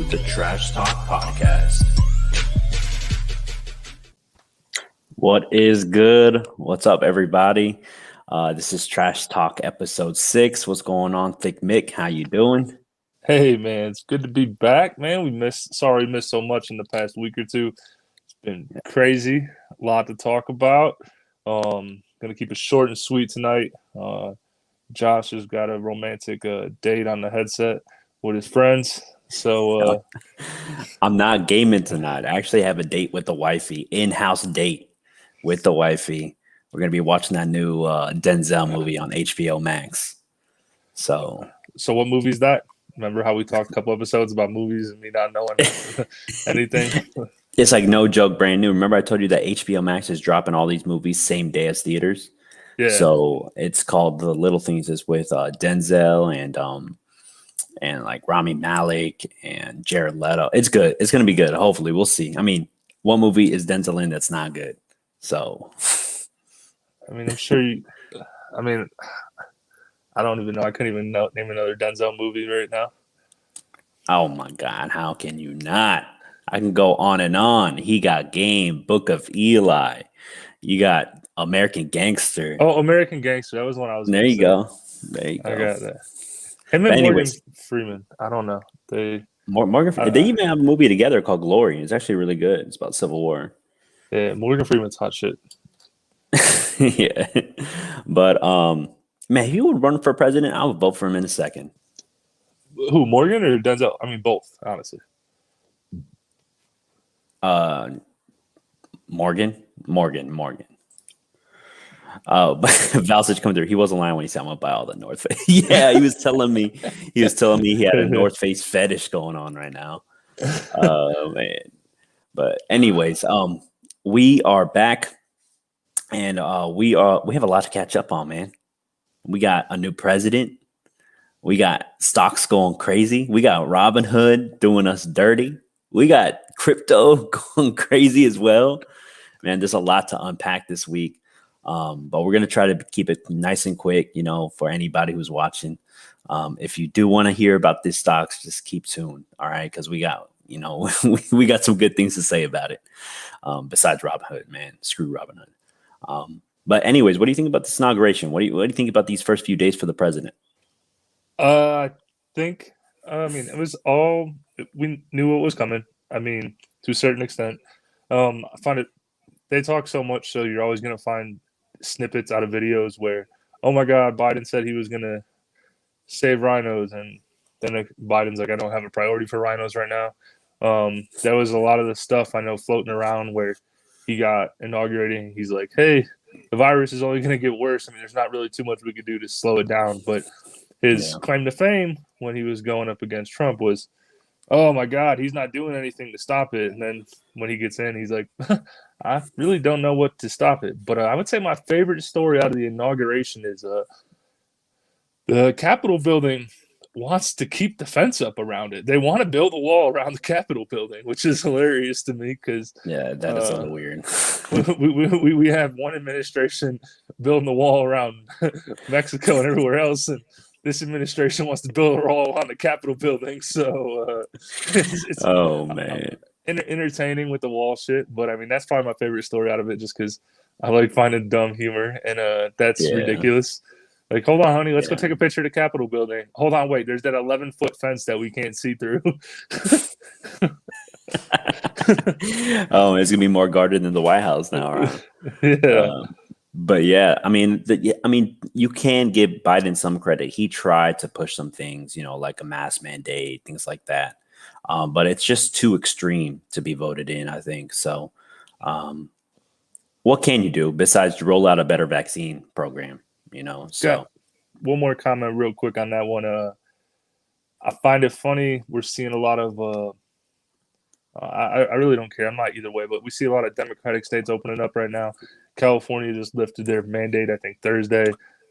the Trash Talk Podcast. What is good? What's up, everybody? This is Trash Talk episode 6. What's going on, Thick Mick? How you doing? Hey man, it's good to be back, man. We missed so much in the past week or two. It's been crazy, a lot to talk about. Gonna keep it short and sweet tonight. Josh has got a romantic date on the headset with his friends. So I'm not gaming tonight. I actually have a date with the wifey, in-house date with the wifey. We're gonna be watching that new Denzel movie on HBO Max. So what movie is that? Remember how we talked a couple episodes about movies and me not knowing anything? It's like no joke, brand new. Remember I told you that HBO Max is dropping all these movies same day as theaters? Yeah. So it's called The Little Things. Is with Denzel and like Rami Malek and Jared Leto. It's good. It's gonna be good. Hopefully, we'll see. I mean, what movie is Denzel in that's not good? So, I mean, I'm sure you. I mean, I don't even know. I couldn't even name another Denzel movie right now. oh my God, how can you not? I can go on and on. He got Game, Book of Eli. You got American Gangster. Oh, American Gangster. That was one I was. There you go. There you go. I got that. Him and Morgan Freeman. I don't know. Morgan. They even have a movie together called Glory. It's actually really good. It's about Civil War. Yeah, Morgan Freeman's hot shit. Yeah, but man, if he would run for president, I would vote for him in a second. Who, Morgan or Denzel? I mean, both, honestly. Morgan. Oh, but Valsich coming through. He wasn't lying when he said I'm gonna buy all the North Face. Yeah, he was telling me he had a North Face fetish going on right now. Man. But anyways, we are back, and we have a lot to catch up on, man. We got a new president. We got stocks going crazy. We got Robinhood doing us dirty. We got crypto going crazy as well. Man, there's a lot to unpack this week. But we're going to try to keep it nice and quick, for anybody who's watching. If you do want to hear about these stocks, just keep tuned. All right. Because we got, we got some good things to say about it. Besides Robinhood, man, screw Robinhood. But anyways, what do you think about this inauguration? What do you think about these first few days for the president? I think, it was all, we knew what was coming. I mean, to a certain extent. I find it, they talk so much, so you're always going to find snippets out of videos where, oh my God, Biden said he was going to save rhinos, and then Biden's like, I don't have a priority for rhinos right now. There was a lot of the stuff I know floating around where he got inaugurated. He's like, hey, the virus is only going to get worse. I mean, there's not really too much we could do to slow it down. But his claim to fame when he was going up against Trump was, oh my God, he's not doing anything to stop it. And then when he gets in, he's like, I really don't know what to stop it. But I would say my favorite story out of the inauguration is the Capitol building wants to keep the fence up around it. They want to build a wall around the Capitol building, which is hilarious to me because that is a little weird. we have one administration building the wall around Mexico and everywhere else, and this administration wants to build a wall on the Capitol building. So it's man, entertaining with the wall shit. But I mean, that's probably my favorite story out of it, just because I like finding dumb humor, and that's ridiculous. Like, hold on, honey, let's go take a picture of the Capitol building. Hold on, wait, there's that 11-foot fence that we can't see through. Oh, it's gonna be more guarded than the White House now, right? Yeah. But yeah, I mean, you can give Biden some credit. He tried to push some things, like a mask mandate, things like that. But it's just too extreme to be voted in, I think. So, what can you do besides roll out a better vaccine program? So yeah. One more comment real quick on that one. I find it funny. We're seeing a lot of, I really don't care. I'm not either way, but we see a lot of Democratic states opening up right now. California just lifted their mandate, I think, Thursday.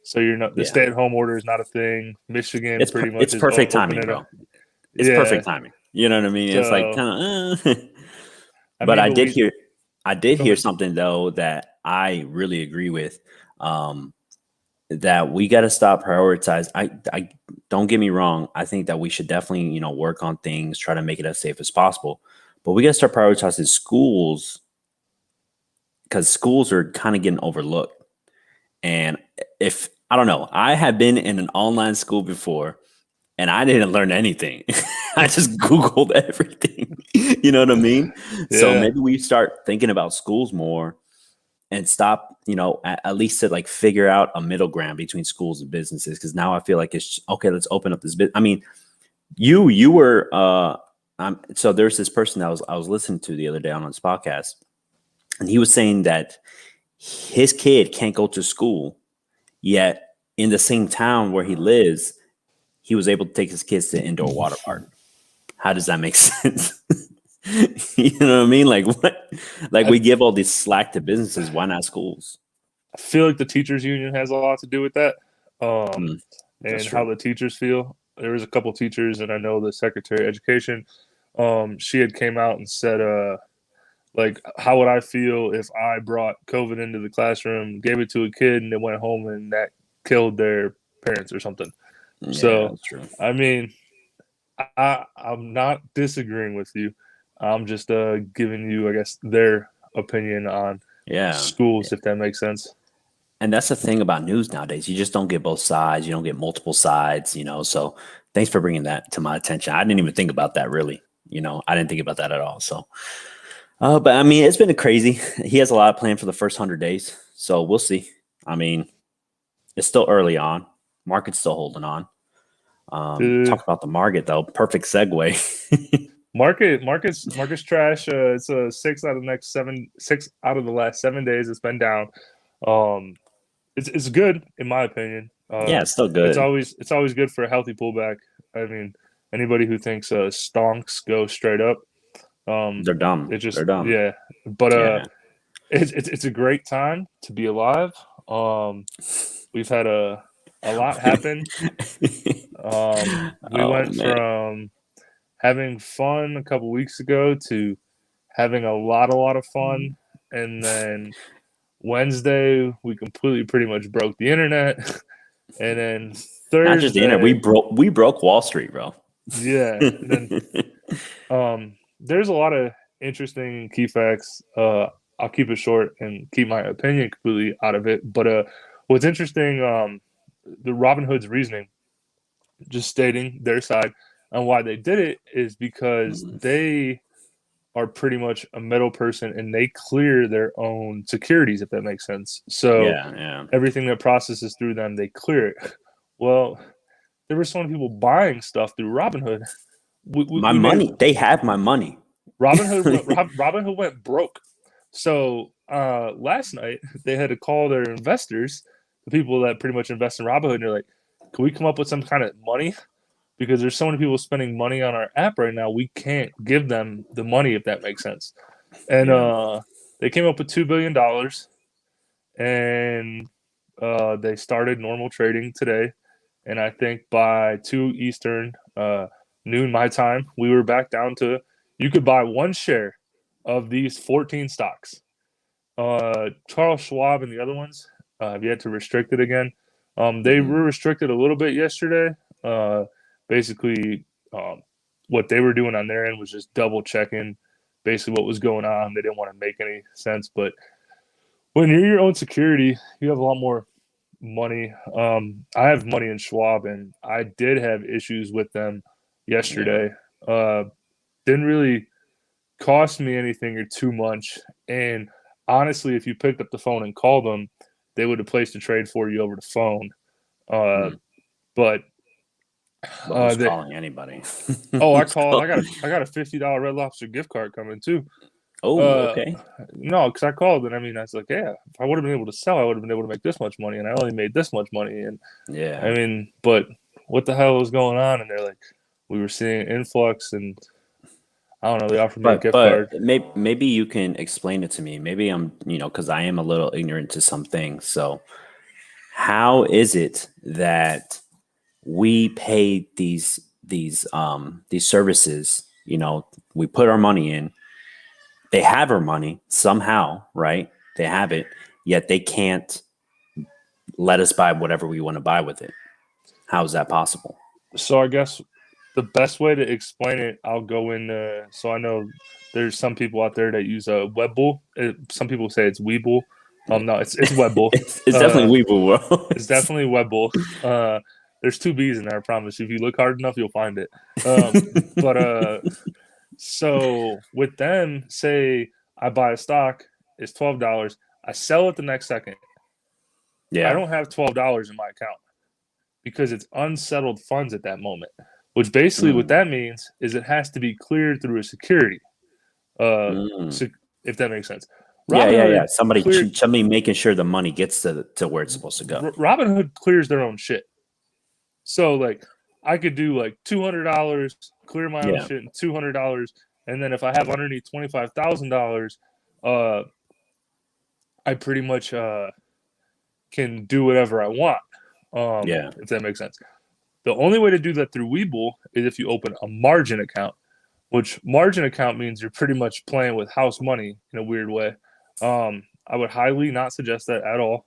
So the stay-at-home order is not a thing. Michigan it's pretty much it's perfect timing, bro. It's perfect timing. You know what I mean? So, it's like kind of. But I did hear something though that I really agree with. That we got to stop prioritize. don't get me wrong. I think that we should definitely, work on things, try to make it as safe as possible. But we got to start prioritizing schools because schools are kind of getting overlooked. And if I don't know, I have been in an online school before and I didn't learn anything. I just Googled everything. You know what I mean? So Yeah. maybe we start thinking about schools more and stop, at least to like figure out a middle ground between schools and businesses. Cause now I feel like it's okay, let's open up this bit. I mean, you were, so there's this person that I was listening to the other day on this podcast, and he was saying that his kid can't go to school, yet in the same town where he lives, he was able to take his kids to indoor water park. How does that make sense? You know what I mean? Like what? Like we give all this slack to businesses. Why not schools? I feel like the teachers union has a lot to do with that, and true. how the teachers feel. There was a couple teachers, and I know the Secretary of Education. She had came out and said, like, how would I feel if I brought COVID into the classroom, gave it to a kid, and it went home and that killed their parents or something? Yeah, So, that's true. I mean, I'm not disagreeing with you. I'm just giving you, I guess, their opinion on schools, if that makes sense. And that's the thing about news nowadays. You just don't get both sides. You don't get multiple sides, So thanks for bringing that to my attention. I didn't even think about that really. I didn't think about that at all. So, but I mean, it's been crazy. He has a lot planned for the first 100 days. So we'll see. I mean, it's still early on. Market's still holding on. Talk about the market though. Perfect segue. Market's trash. It's a 6 out of the last 7 days. It's been down. It's good in my opinion. Yeah, it's still good. It's always good for a healthy pullback. I mean, anybody who thinks stonks go straight up, they're dumb. They're dumb. Yeah, but it's a great time to be alive. We've had a lot happen. We went from having fun a couple weeks ago to having a lot of fun, and then Wednesday we completely pretty much broke the internet, and then Thursday, not just the internet, we broke Wall Street, bro. Yeah, and then there's a lot of interesting key facts. I'll keep it short and keep my opinion completely out of it. But what's interesting, the Robinhood's reasoning, just stating their side on why they did it, is because they are pretty much a middle person and they clear their own securities, if that makes sense. So everything that processes through them, they clear it. Well, there were so many people buying stuff through Robinhood. They have my money. Robinhood went broke. So last night they had to call their investors, the people that pretty much invest in Robinhood, and they're like, can we come up with some kind of money? Because there's so many people spending money on our app right now, we can't give them the money, if that makes sense. And they came up with $2 billion, and they started normal trading today. And I think by 2 Eastern, noon my time, we were back down to, you could buy one share of these 14 stocks. Charles Schwab and the other ones have yet to restrict it again. They were restricted a little bit yesterday. Basically, what they were doing on their end was just double checking basically what was going on. They didn't want to make any sense. But when you're your own security, you have a lot more money. I have money in Schwab, and I did have issues with them yesterday. Didn't really cost me anything or too much. And honestly, if you picked up the phone and called them, they would have placed a trade for you over the phone. But calling anybody. I called. I got a $50 Red Lobster gift card coming too. Oh, okay. No, because I called, and I was like, yeah, if I would have been able to sell, I would have been able to make this much money, and I only made this much money. And but what the hell was going on? And they're like, we were seeing influx, and I don't know. They offered me a gift card. Maybe you can explain it to me. Maybe I'm, because I am a little ignorant to some things. So, how is it that we pay these services? We put our money in. They have our money somehow, right? They have it, yet they can't let us buy whatever we want to buy with it. How is that possible? So I guess the best way to explain it, I'll go in. So I know there's some people out there that use a Webbull. Some people say it's Weebull. No, it's Webbull. It's definitely Weeble World. It's definitely Webbull. There's two B's in there. I promise. If you look hard enough, you'll find it. But so with them, say I buy a stock, it's $12. I sell it the next second. Yeah. I don't have $12 in my account because it's unsettled funds at that moment. Which basically what that means is it has to be cleared through a security. If that makes sense. Yeah. Somebody making sure the money gets to where it's supposed to go. Robinhood clears their own shit. So like I could do like $200, clear my own shit, and $200, and then if I have underneath $25,000, I pretty much can do whatever I want. If that makes sense. The only way to do that through Webull is if you open a margin account, which margin account means you're pretty much playing with house money in a weird way. I would highly not suggest that at all.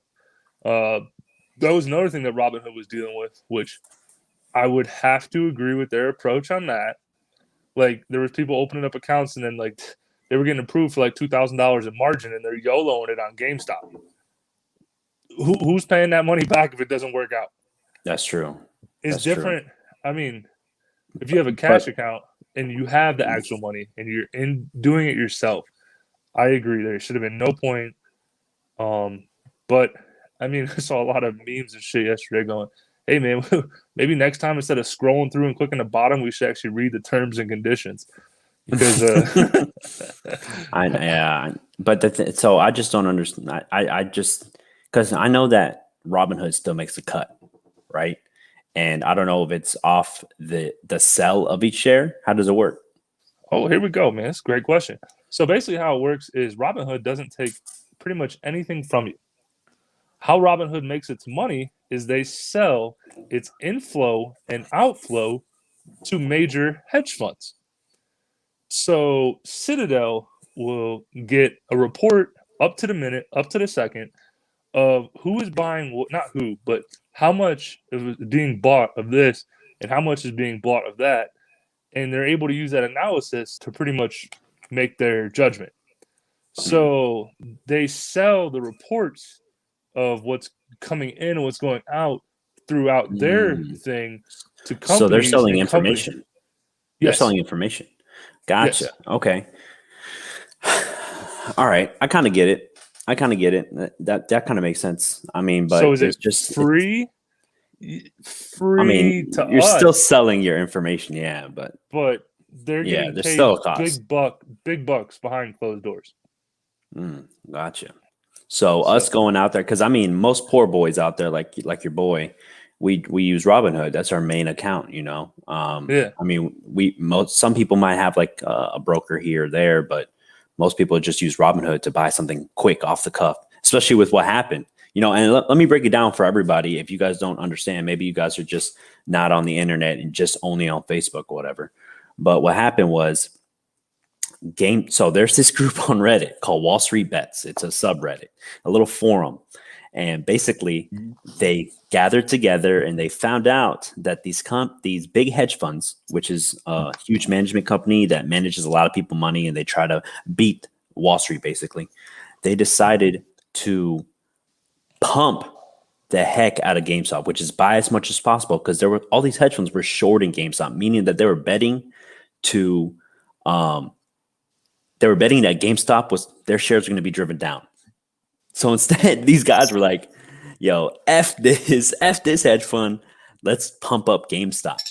That was another thing that Robinhood was dealing with, which I would have to agree with their approach on that. Like there was people opening up accounts and then like they were getting approved for like $2,000 in margin and they're YOLOing it on GameStop. Who's paying that money back if it doesn't work out? That's true. It's different. True. I mean, if you have a cash account and you have the actual money and you're doing it yourself, I agree. There should have been no point. But I mean, I saw a lot of memes and shit yesterday going, hey man, maybe next time instead of scrolling through and clicking the bottom, we should actually read the terms and conditions. Because so I just don't understand. I just because I know that Robinhood still makes a cut, right? And I don't know if it's off the sell of each share. How does it work? Oh, here we go, man. That's a great question. So basically how it works is Robinhood doesn't take pretty much anything from you. How Robinhood makes its money is they sell its inflow and outflow to major hedge funds. So Citadel will get a report up to the minute, up to the second of who is buying, not who, but how much is being bought of this and how much is being bought of that. And they're able to use that analysis to pretty much make their judgment. So they sell the reports of what's coming in and what's going out throughout their thing to companies. So they're selling information. They're selling information. Gotcha. Yes. Okay. All right. I kind of get it. That kind of makes sense. I mean, but so is it just free? I mean, you're still selling your information, but they're getting paid still a cost. big bucks behind closed doors. Gotcha. So us going out there, because I mean, most poor boys out there, like your boy, we use Robinhood. That's our main account, you know. I mean, some people might have like a broker here or there, but most people just use Robinhood to buy something quick off the cuff, especially with what happened, you know. And let me break it down for everybody. If you guys don't understand, maybe you guys are just not on the internet and just only on Facebook or whatever. But what happened was so there's this group on Reddit called Wall Street Bets. It's a subreddit, a little forum. And basically they gathered together and they found out that these big hedge funds, which is a huge management company that manages a lot of people money and they try to beat Wall Street, basically, they decided to pump the heck out of GameStop, which is buy as much as possible because there were all these hedge funds were shorting GameStop, meaning that they were betting that GameStop their shares were going to be driven down. So instead, these guys were like, yo, F this hedge fund. Let's pump up GameStop.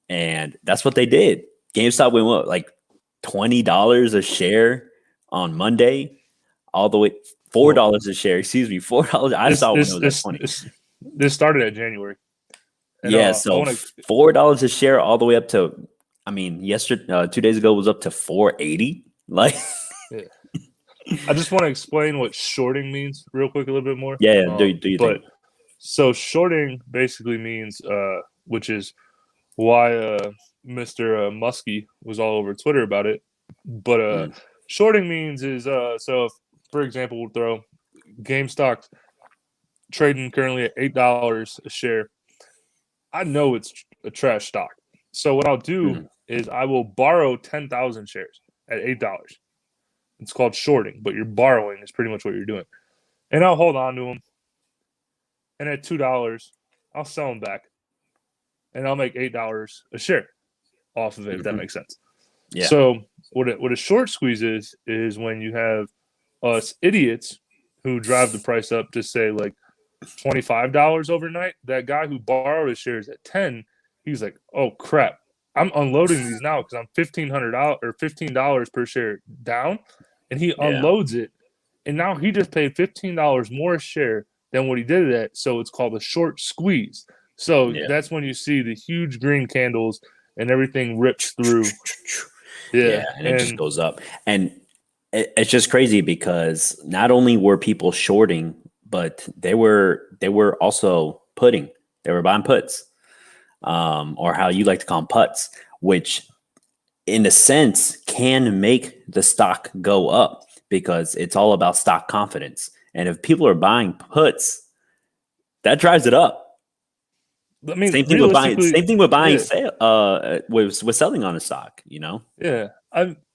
And that's what they did. GameStop went what, like $20 a share on Monday, all the way $4 a share. Excuse me, $4. I saw when it was at 20. This started at January. And, so $4 a share all the way up to, I mean, 2 days ago was up to $4.80. Like, yeah. I just want to explain what shorting means real quick a little bit more. Yeah. Do you think? So shorting basically means, which is why Mr. Muskie was all over Twitter about it. But shorting means is so if, for example, we'll throw GameStop trading currently at $8 a share. I know it's a trash stock. So what I'll do Mhm. is I will borrow 10,000 shares at $8. It's called shorting, but you're borrowing is pretty much what you're doing. And I'll hold on to them. And at $2, I'll sell them back, and I'll make $8 a share off of it. If that makes sense. Yeah. So what a short squeeze is when you have us idiots who drive the price up to say like $25 overnight. That guy who borrowed his shares at 10, he's like, oh crap, I'm unloading these now because I'm $1,500 or $15 per share down, and he Yeah. unloads it, and now he just paid $15 more a share than what he did it at. So it's called a short squeeze. So Yeah. that's when you see the huge green candles and everything rips through. Yeah, Yeah, and it just goes up. And it's just crazy because not only were people shorting, but they were also putting. They were buying puts, or how you like to call them putts, which in a sense can make the stock go up because it's all about stock confidence. And if people are buying puts, that drives it up. I mean, Same thing with buying. realistically, Same thing with buying yeah, sale. With selling on a stock. yeah.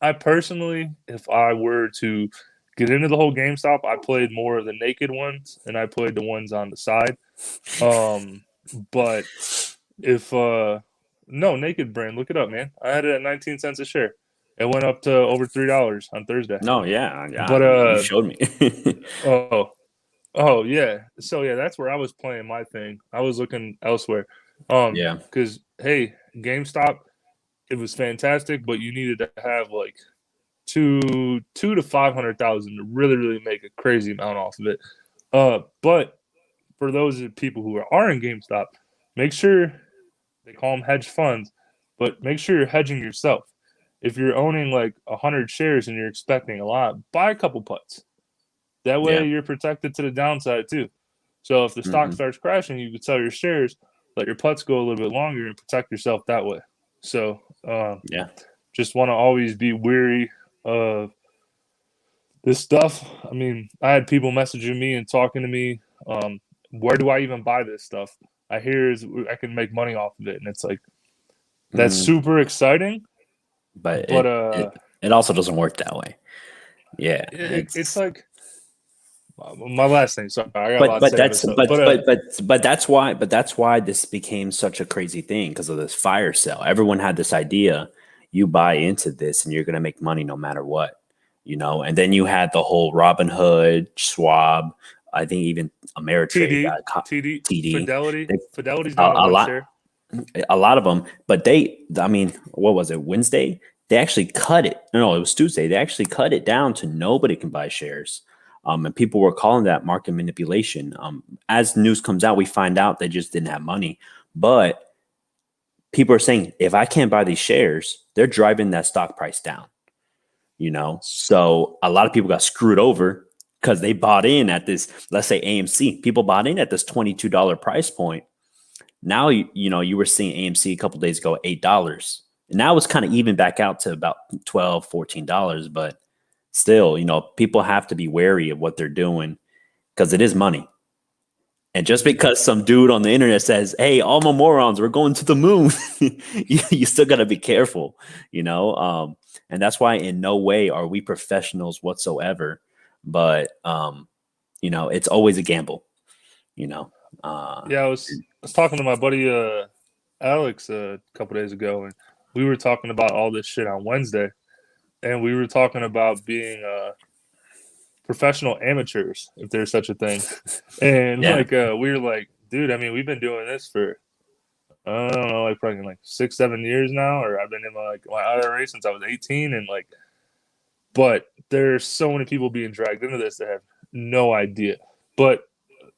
I personally, if I were to get into the whole GameStop, I played more of the naked ones and I played the ones on the side. Um, but if no naked brand, look it up, man. I had it at 19 cents a share. It went up to over $3 on Thursday. No, yeah, yeah. But You showed me. oh oh yeah. So yeah, that's where I was playing my thing. I was looking elsewhere. Yeah, Because hey, GameStop, it was fantastic, but you needed to have like two to 500,000 to really make a crazy amount off of it. But for those people who are in GameStop, make sure they call them hedge funds, but make sure you're hedging yourself. If you're owning like 100 shares and you're expecting a lot, buy a couple puts. That yeah. way you're protected to the downside too. So if the stock Hmm. starts crashing, you could sell your shares, let your putts go a little bit longer, and protect yourself that way. So Yeah, just want to always be weary of this stuff. I mean, I had people messaging me and talking to me. Where do I even buy this stuff? I hear is I can make money off of it, and it's like that's mm, super exciting. but But it also doesn't work that way. Yeah, it's it's like my last thing. Sorry, I got a lot to but say on this that's stuff. But that's why this became such a crazy thing because of this fire sale. Everyone had this idea: you buy into this and you're going to make money no matter what, And then you had the whole Robin Hood, Schwab. I think even Ameritrade TD, got caught. TD, TD. Fidelity's A, down a a bunch lot. there. A lot of them, but I mean, what was it, Wednesday? They actually cut it. No, it was Tuesday. They actually cut it down to nobody can buy shares. And people were calling that market manipulation. As news comes out, we find out they just didn't have money. But people are saying, if I can't buy these shares, they're driving that stock price down. So a lot of people got screwed over because they bought in at this, let's say AMC. People bought in at this $22 price point. Now you were seeing AMC a couple days ago $8, and now it's kind of even back out to about $12, $14. But still, people have to be wary of what they're doing because it is money. And just because some dude on the internet says, "Hey, all my morons, we're going to the moon," you still got to be careful. And that's why in no way are we professionals whatsoever. But it's always a gamble. You know. Yeah, I was talking to my buddy Alex a couple days ago, and we were talking about all this shit on Wednesday, and we were talking about being professional amateurs, if there's such a thing. And Yeah. like we were like, dude, I mean, we've been doing this for I don't know, like probably like 6, 7 years now, or I've been in my IRA since I was 18, and like, but there's so many people being dragged into this that have no idea. But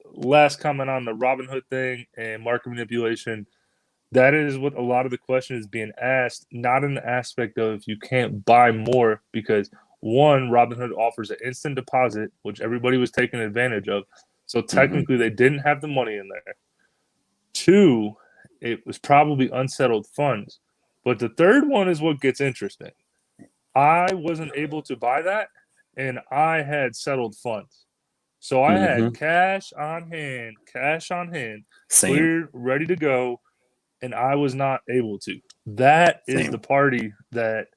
last comment on the Robinhood thing and market manipulation. That is what a lot of the question is being asked, not in the aspect of you can't buy more because one, Robinhood offers an instant deposit, which everybody was taking advantage of. So Hmm. technically they didn't have the money in there. Two, it was probably unsettled funds. But the third one is what gets interesting. I wasn't able to buy that and I had settled funds. So I Hmm. had cash on hand, Same. cleared, ready to go. and I was not able to. That is Same. the party that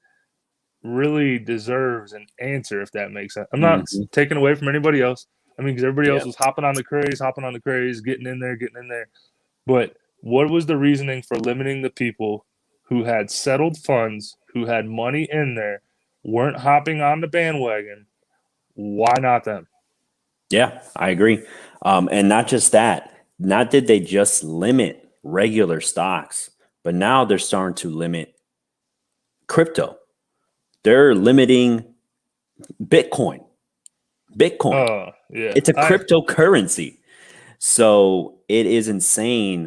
really deserves an answer, if that makes sense. I'm not Mhm. taking away from anybody else. I mean, because everybody Yeah. else was hopping on the craze, getting in there. But what was the reasoning for limiting the people who had settled funds, who had money in there, weren't hopping on the bandwagon? Why not them? Yeah, I agree. And not just that, not did they just limit regular stocks, but now they're starting to limit crypto. They're limiting Bitcoin. Bitcoin. Yeah. It's a cryptocurrency. So it is insane,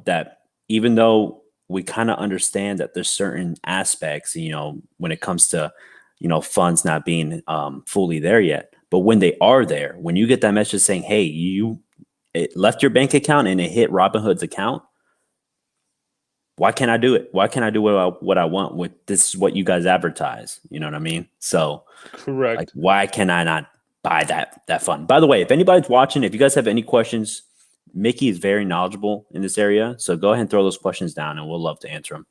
that even though we kind of understand that there's certain aspects, when it comes to, funds not being fully there yet. But when they are there, when you get that message saying, hey, it left your bank account and it hit Robinhood's account, why can't I do it? Why can't I do what I want with this is what you guys advertise? You know what I mean? So like, Correct. why can I not buy that fund? By the way, if anybody's watching, if you guys have any questions, Mickey is very knowledgeable in this area. So go ahead and throw those questions down and we'll love to answer them.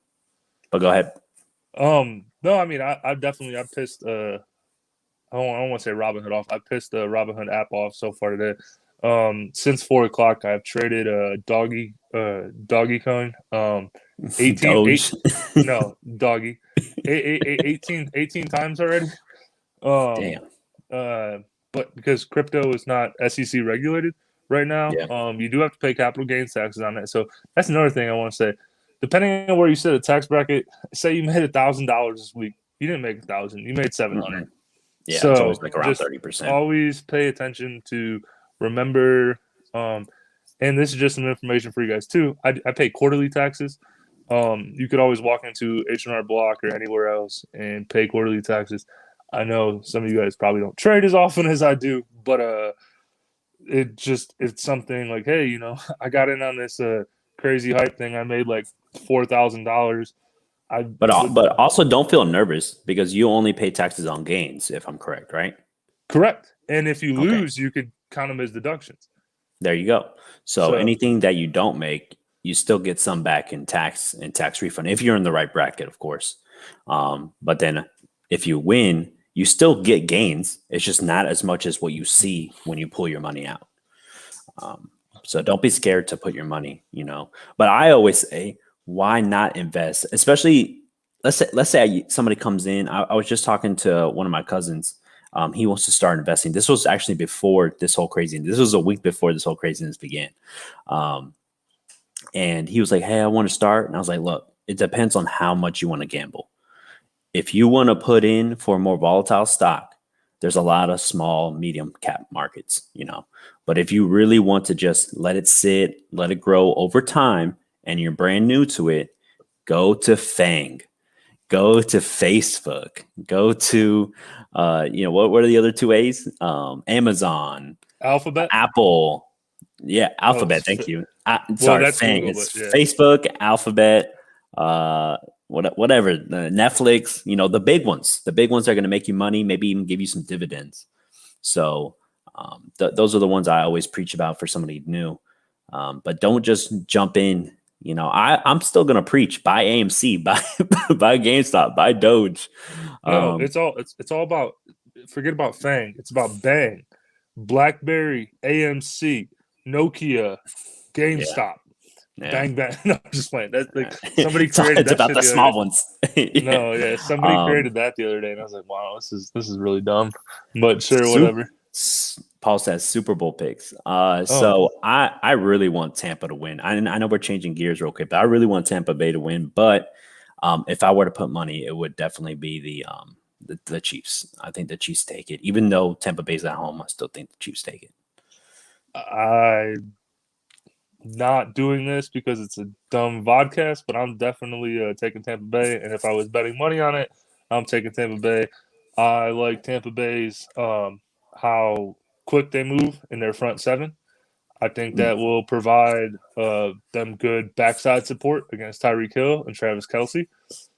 But go ahead. No, I mean, I definitely, I pissed, I don't want to say Robinhood off. I pissed the Robinhood app off so far today. Since 4 o'clock, I've traded doggy coin. 18, eight, Doge. no, doggy, 18 times already. Um, Damn. but because crypto is not SEC regulated right now, Yeah. you do have to pay capital gains taxes on it. So that's another thing I want to say. Depending on where you sit a tax bracket, say you made $1,000 this week, you didn't make 1,000, you made 700. Yeah, it's always So like around just 30%. always pay attention to remember. And this is just some information for you guys too. I pay quarterly taxes. You could always walk into H&R Block or anywhere else and pay quarterly taxes. I know some of you guys probably don't trade as often as I do, but it's something like, hey, I got in on this crazy hype thing. I made like $4,000. I would But also don't feel nervous because you only pay taxes on gains, if I'm correct, right? correct. And if you Okay. lose, you could count them as deductions. There you go. So So anything that you don't make, you still get some back in tax refund if you're in the right bracket, of course. But then if you win, you still get gains. It's just not as much as what you see when you pull your money out. So don't be scared to put your money, But I always say, why not invest? Especially, let's say somebody comes in. I was just talking to one of my cousins. He wants to start investing. This was actually before this whole craziness. This was a week before this whole craziness began. And he was like, hey, I want to start. And I was like, look, it depends on how much you want to gamble. If you want to put in for a more volatile stock, there's a lot of small, medium cap markets, But if you really want to just let it sit, let it grow over time, and you're brand new to it, go to FANG, go to Facebook, go to, what are the other two A's? Amazon, Alphabet. Apple. Yeah, Oh, Alphabet. Thank you. well, Sorry, that's FANG. Google, but It's yeah. Facebook, Alphabet, whatever, Netflix. The big ones. The big ones are going to make you money, maybe even give you some dividends. So those are the ones I always preach about for somebody new. But don't just jump in. I'm still going to preach. Buy AMC, buy GameStop, buy Doge. No, it's all about, forget about FANG. It's about Bang, BlackBerry, AMC, Nokia, Yeah. GameStop. Yeah. Bang bang. No, I'm just playing. That's like somebody it's created that about shit the the other small day. ones. No, yeah, somebody created that the other day, and I was like, wow, this is really dumb. But sure, whatever. Paul says Super Bowl picks. Oh, So I really want Tampa to win. I know we're changing gears real quick, but I really want Tampa Bay to win. But if I were to put money, it would definitely be the Chiefs. I think the Chiefs take it, even though Tampa Bay's at home. I still think the Chiefs take it. I'm not doing this because it's a dumb vodcast, but I'm definitely taking Tampa Bay. And if I was betting money on it, I'm taking Tampa Bay. I like Tampa Bay's how quick they move in their front seven. I think that will provide them good backside support against Tyreek Hill and Travis Kelce.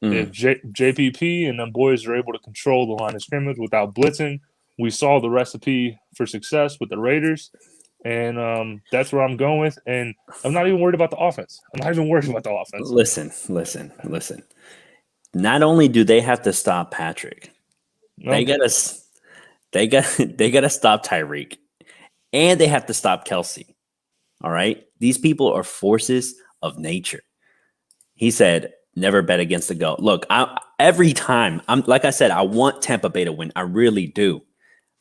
If JPP and them boys are able to control the line of scrimmage without blitzing, we saw the recipe for success with the Raiders. And that's where I'm going with. And I'm not even worried about the offense. I'm not even worried about the offense. Listen. Not only do they have to stop Patrick, No. they gotta stop Tyreek, and they have to stop Kelsey. All right, these people are forces of nature. He said, "Never bet against the GOAT." Look, every time like I said, I want Tampa Bay to win. I really do.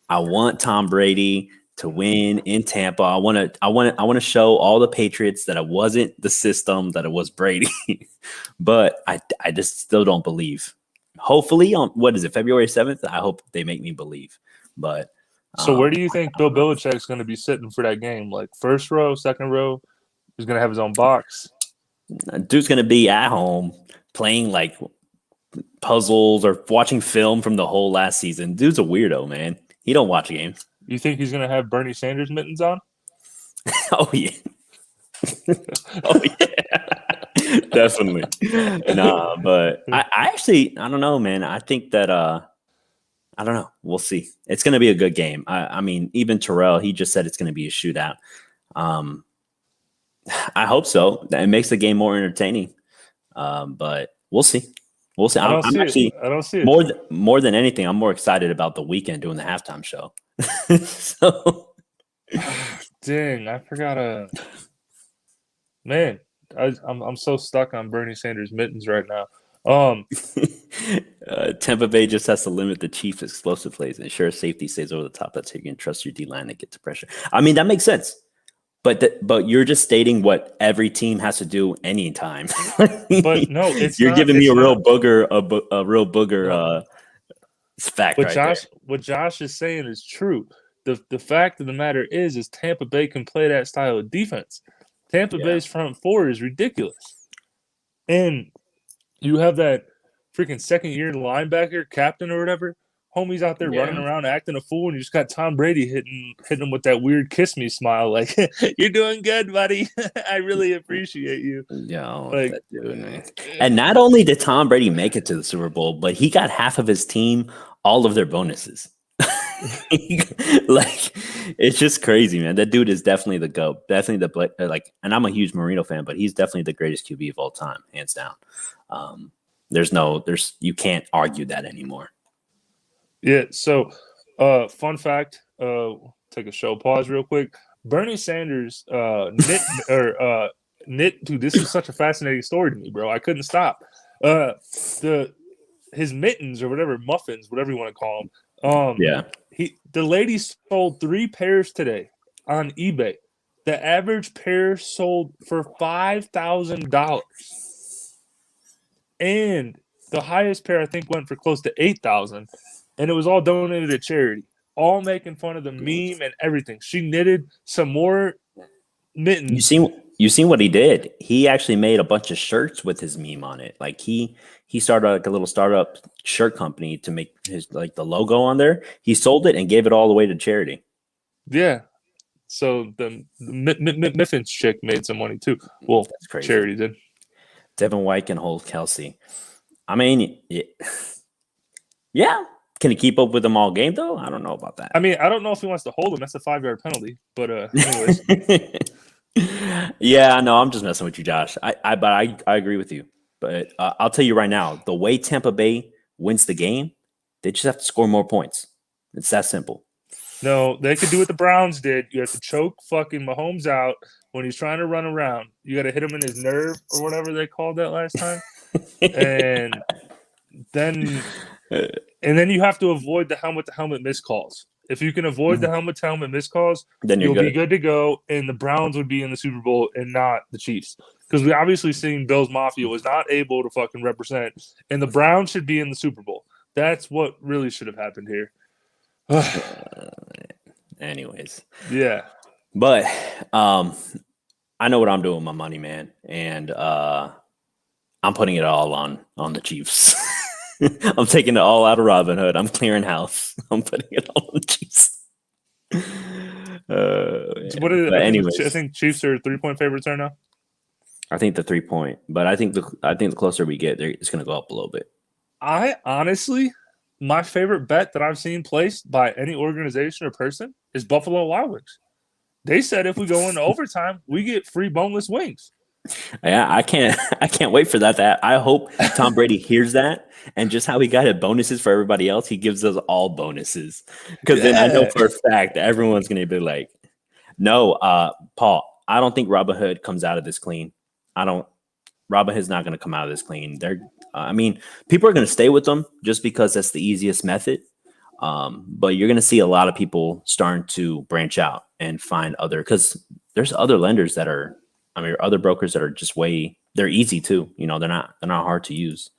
I want Tom Brady to win in Tampa. I want to show all the Patriots that it wasn't the system, that it was Brady. But I just still don't believe. Hopefully on what is it, February 7th? I hope they make me believe. But So where do you think Bill Belichick's going to be sitting for that game? Like first row, second row? He's going to have his own box. Dude's gonna be at home playing like puzzles or watching film from the whole last season. Dude's a weirdo, man. He don't watch games. You think he's going to have Bernie Sanders mittens on? Oh yeah. Oh yeah. Definitely. Nah, but I don't know, man. I think that I don't know. We'll see. It's gonna be a good game. I mean, even Terrell, he just said it's gonna be a shootout. I hope so. It makes the game more entertaining. But we'll see. We'll see. I'm actually I don't see it. More than anything, I'm more excited about the weekend doing the halftime show. So, dang, I forgot. Man, I'm so stuck on Bernie Sanders mittens right now. Tampa Bay just has to limit the Chiefs' explosive plays and ensure safety stays over the top. That's how you can trust your D line to get to pressure. I mean, that makes sense. But you're just stating what every team has to do anytime. But no, you're giving me a real booger fact. What right what Josh is saying is true. The fact of the matter is Tampa Bay can play that style of defense. Tampa Bay's front four is ridiculous, and you have that freaking second year linebacker captain or whatever. Homie's out there running around acting a fool, and you just got Tom Brady hitting him with that weird kiss me smile, like you're doing good, buddy. I really appreciate you. Yo, like, dude, man. And not only did Tom Brady make it to the Super Bowl, but he got half of his team all of their bonuses. Like, it's just crazy, man. That dude is definitely the GOAT. Definitely and I'm a huge Marino fan, but he's definitely the greatest QB of all time, hands down. You can't argue that anymore. Yeah. So, fun fact. Take a show pause real quick. Bernie Sanders knit. Dude, this is such a fascinating story to me, bro. I couldn't stop. His mittens or whatever, muffins, whatever you want to call them. The lady sold 3 pairs today on eBay. The average pair sold for $5,000, and the highest pair I think went for close to $8,000. And it was all donated to charity. All making fun of the meme and everything. She knitted some more mittens. You seen what he did? He actually made a bunch of shirts with his meme on it. Like he started like a little startup shirt company to make his like the logo on there. He sold it and gave it all the way to charity. Yeah. So the Miffins chick made some money too. Well, that's crazy. Charity did. Devin White can hold Kelsey. I mean, yeah. Can he keep up with them all game though? I don't know about that. I mean, I don't know if he wants to hold him. That's a 5-yard penalty. But anyways. Yeah, no, I'm just messing with you, Josh. I agree with you. But I'll tell you right now, the way Tampa Bay wins the game, they just have to score more points. It's that simple. No, they could do what the Browns did. You have to choke fucking Mahomes out when he's trying to run around. You got to hit him in his nerve or whatever they called that last time. And then you have to avoid the helmet-to-helmet miscalls. If you can avoid the helmet-to-helmet miscalls, then you'll be good to go, and the Browns would be in the Super Bowl and not the Chiefs. Because we obviously seen Bills Mafia was not able to fucking represent, and the Browns should be in the Super Bowl. That's what really should have happened here. Anyways. Yeah. But I know what I'm doing with my money, man. And I'm putting it all on the Chiefs. I'm taking it all out of Robin Hood. I'm clearing house. I'm putting it all on the Chiefs. What is it? Anyways, I think Chiefs are 3-point favorites right now. I think the 3-point, but I think the closer we get, it's going to go up a little bit. I honestly, my favorite bet that I've seen placed by any organization or person is Buffalo Wild Wings. They said if we go into overtime, we get free boneless wings. Yeah, I can't wait for that. I hope Tom Brady hears that, and just how he got it bonuses for everybody else, he gives us all bonuses. Because then I know Yeah. for a fact that everyone's gonna be like, no, Paul, I don't think Robinhood comes out of this clean. I don't. Robinhood's not gonna come out of this clean. I mean, people are gonna stay with them just because that's the easiest method. But you're gonna see a lot of people starting to branch out and find other, because there's other lenders that are, I mean, other brokers that are just they're easy too. You know, they're not hard to use.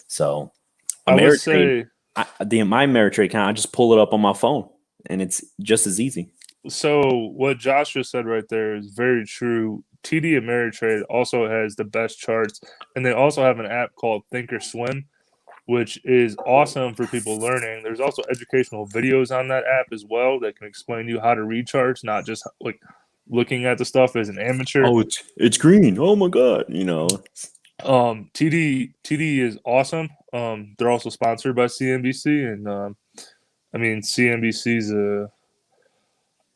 So I would say my Ameritrade account, I just pull it up on my phone and it's just as easy. so. What Josh just said right there is very true. TD Ameritrade also has the best charts, and they also have an app called Thinkorswim, which is awesome for people learning. There's also educational videos on that app as well that can explain you how to read charts, not just like looking at the stuff as an amateur. Oh, it's green. Oh my god, you know. TD is awesome. They're also sponsored by CNBC, and I mean CNBC's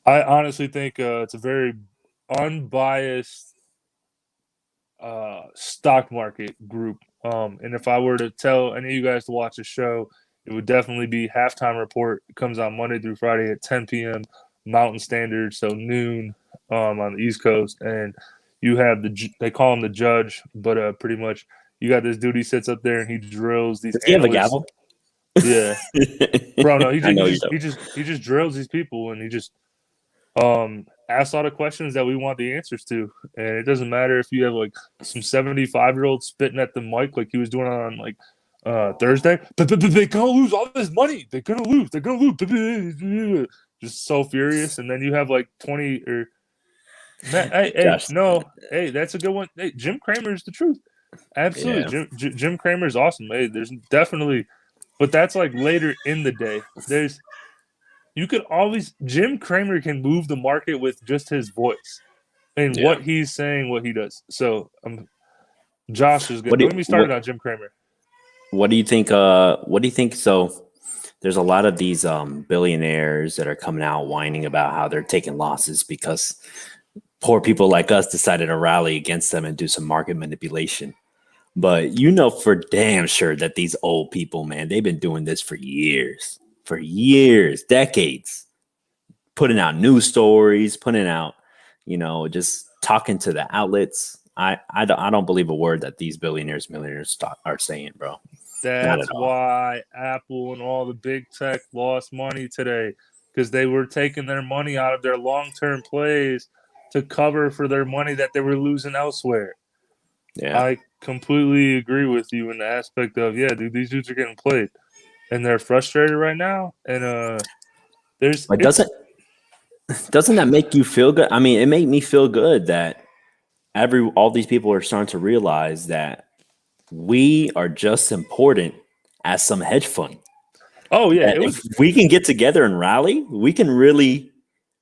I honestly think it's a very unbiased stock market group. And if I were to tell any of you guys to watch a show, it would definitely be Halftime Report. It comes on Monday through Friday at 10 p.m. Mountain Standard, so noon on the East Coast. And you have they call him the judge, but pretty much you got this dude, he sits up there and he drills these Does he have a analysts. gavel? Yeah. Bro, no, he I just drills these people, and he just asks all the questions that we want the answers to. And it doesn't matter if you have like some 75-year-old spitting at the mic like he was doing on like Thursday. But they're gonna lose all this money. They're gonna lose. They're gonna lose. Just so furious. And then you have like 20 or hey, that's a good one. Hey, Jim Cramer is the truth. Absolutely, Yeah. Jim Cramer is awesome. Hey, there's definitely, but that's like later in the day. You could always, Jim Cramer can move the market with just his voice and what he's saying, what he does. So Josh is good. Don't get me started on Jim Cramer. What do you think? What do you think? So there's a lot of these billionaires that are coming out whining about how they're taking losses because poor people like us decided to rally against them and do some market manipulation. But you know for damn sure that these old people, man, they've been doing this for years, decades, putting out news stories, putting out, just talking to the outlets. I don't believe a word that these millionaires are saying, bro. That's why Apple and all the big tech lost money today, because they were taking their money out of their long-term plays to cover for their money that they were losing elsewhere. Yeah, I completely agree with you in the aspect of, dude, these dudes are getting played, and they're frustrated right now. And doesn't that make you feel good? I mean, it made me feel good that all these people are starting to realize that we are just important as some hedge fund. Oh yeah, if we can get together and rally, we can really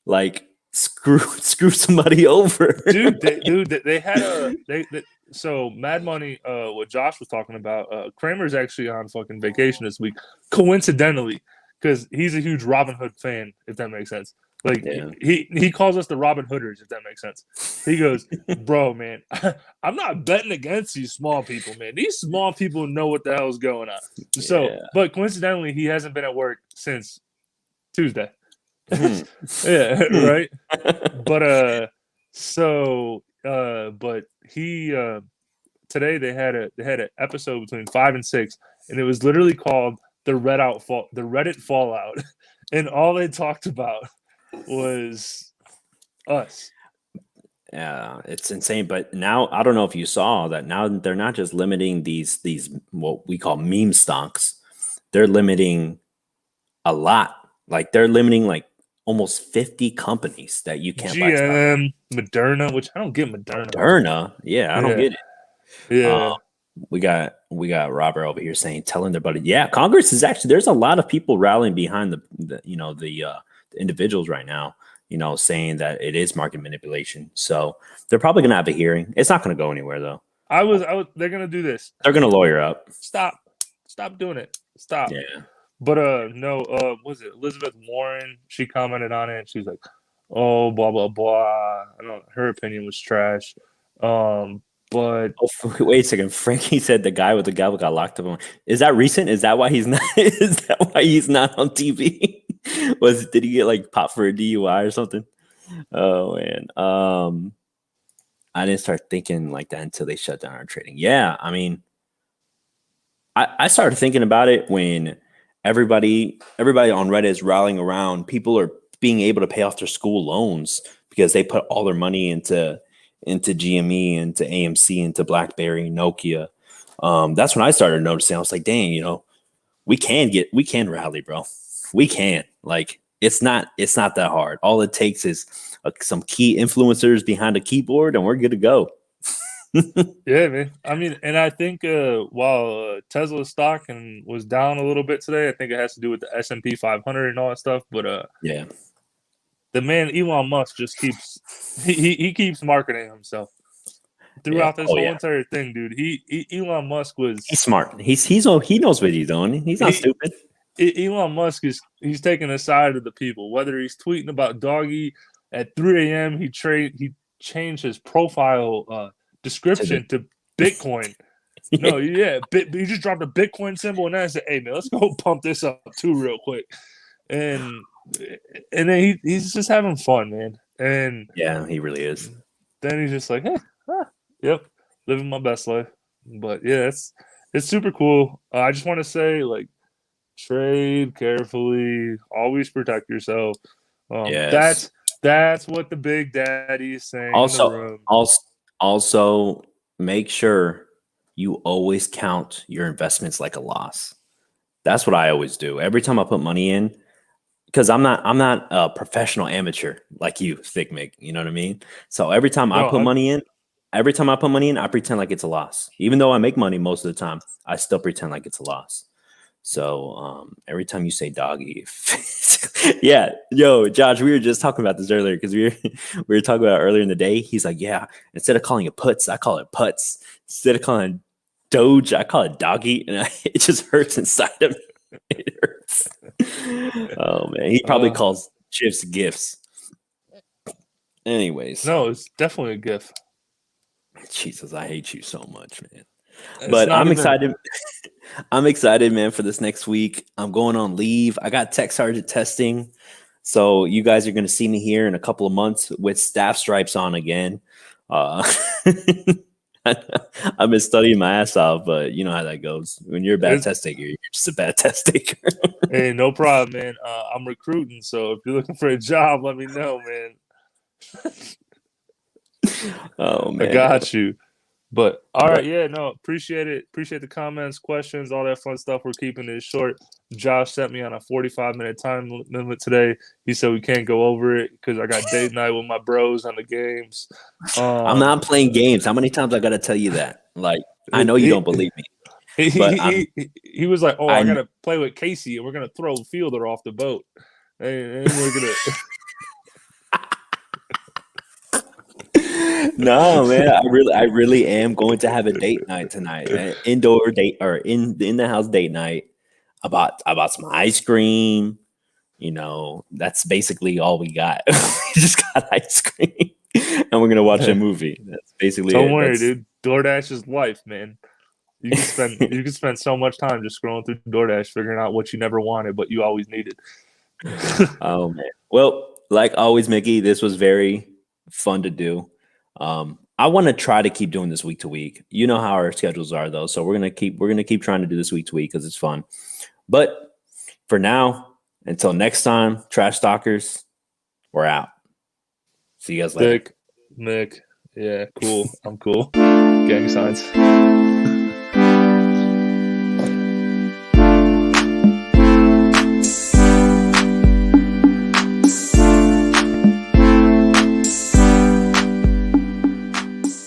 like screw somebody over, dude. They had so Mad Money. What Josh was talking about. Kramer's actually on fucking vacation this week, coincidentally, because he's a huge Robin Hood fan. If that makes sense. Like he calls us the Robin Hooders, if that makes sense. He goes, bro, man, I'm not betting against these small people, man. These small people know what the hell is going on. So, but coincidentally, he hasn't been at work since Tuesday. Yeah, right. But but he today they had an episode between 5 and 6, and it was literally called the Reddit Fallout, and all they talked about was us. Yeah, it's insane. But now I don't know if you saw that. Now they're not just limiting these what we call meme stonks. They're limiting a lot. Like they're limiting like almost 50 companies that you can't buy. GM, Moderna, which I don't get Moderna. Yeah, I don't get it. Yeah. We got Robert over here saying, telling their buddy, yeah, Congress is actually, there's a lot of people rallying behind the individuals right now, saying that it is market manipulation. So they're probably going to have a hearing. It's not going to go anywhere though. They're going to do this. They're going to lawyer up. Stop doing it. Stop. Yeah. But was it Elizabeth Warren? She commented on it. And she was like, oh, blah blah blah. I don't. Her opinion was trash. But Oh, wait a second. Frankie said the guy with the gavel got locked up. Is that recent? Is that why he's not? Is that why he's not on TV? Did he get like popped for a DUI or something? Oh man. I didn't start thinking like that until they shut down our trading. Yeah, I mean, I started thinking about it when everybody on Reddit is rallying around. People are being able to pay off their school loans because they put all their money into GME, into AMC, into BlackBerry, Nokia. That's when I started noticing. I was like, dang, we can rally, bro. We can. Like, it's not that hard. All it takes is some key influencers behind a keyboard, and we're good to go. yeah, man. I mean, and I think while Tesla stock was down a little bit today, I think it has to do with the S&P 500 and all that stuff. But Yeah, the man Elon Musk just keeps he keeps marketing himself throughout this whole entire thing, dude. Elon Musk was he's smart. He knows what he's doing. He's not stupid. Elon Musk he's taking the side of the people. Whether he's tweeting about doggy at 3 a.m., he changed his profile description to Bitcoin. No, yeah, you just dropped a Bitcoin symbol and then I said, "Hey man, let's go pump this up too real quick." And then he's just having fun, man. And yeah, he really is. Then he's just like, "Hey, yep, living my best life." But yeah, it's super cool. I just want to say, like, trade carefully, always protect yourself. Yes. That's what the big daddy is saying in the room. Also, make sure you always count your investments like a loss. That's what I always do. Every time I put money in, because I'm not a professional amateur like you, Thick Mick. You know what I mean? So every time I put money in, I pretend like it's a loss. Even though I make money most of the time, I still pretend like it's a loss. So every time you say doggy, yeah, yo, Josh, we were just talking about this earlier because we were talking about it earlier in the day. He's like, yeah, instead of calling it puts, I call it putts. Instead of calling it Doge, I call it doggy, and it just hurts inside of me. It hurts. Oh man, he probably calls GIFs gifts. Anyways, no, it's definitely a GIF. Jesus, I hate you so much, man. But I'm excited. I'm excited, man, for this next week. I'm going on leave. I got tech sergeant testing. So you guys are going to see me here in a couple of months with staff stripes on again. I've been studying my ass off, but you know how that goes. When you're a bad test taker, you're just a bad test taker. Hey, no problem, man. I'm recruiting. So if you're looking for a job, let me know, man. Oh, man. I got you. But all right, yeah, no, appreciate it. Appreciate the comments, questions, all that fun stuff. We're keeping it short. Josh sent me on a 45-minute time limit today. He said we can't go over it because I got date night with my bros on the games. I'm not playing games. How many times I got to tell you that? Like, I know you don't believe me. He was like, "Oh, I got to play with Casey, and we're gonna throw Fielder off the boat, and we're gonna." No, man, I really am going to have a date night tonight, man. Indoor date or in the house date night about some ice cream. You know, that's basically all we got. We just got ice cream, and we're gonna watch a movie. That's basically Don't worry, dude. DoorDash is life, man. You can spend so much time just scrolling through DoorDash, figuring out what you never wanted but you always needed. Oh man. Well, like always, Mickey, this was very fun to do. I want to try to keep doing this week to week. You know how our schedules are though. So we're gonna keep trying to do this week to week because it's fun. But for now, until next time, trash stalkers, we're out. See you guys later. Dick, Mick. Yeah, cool. I'm cool. Gang signs.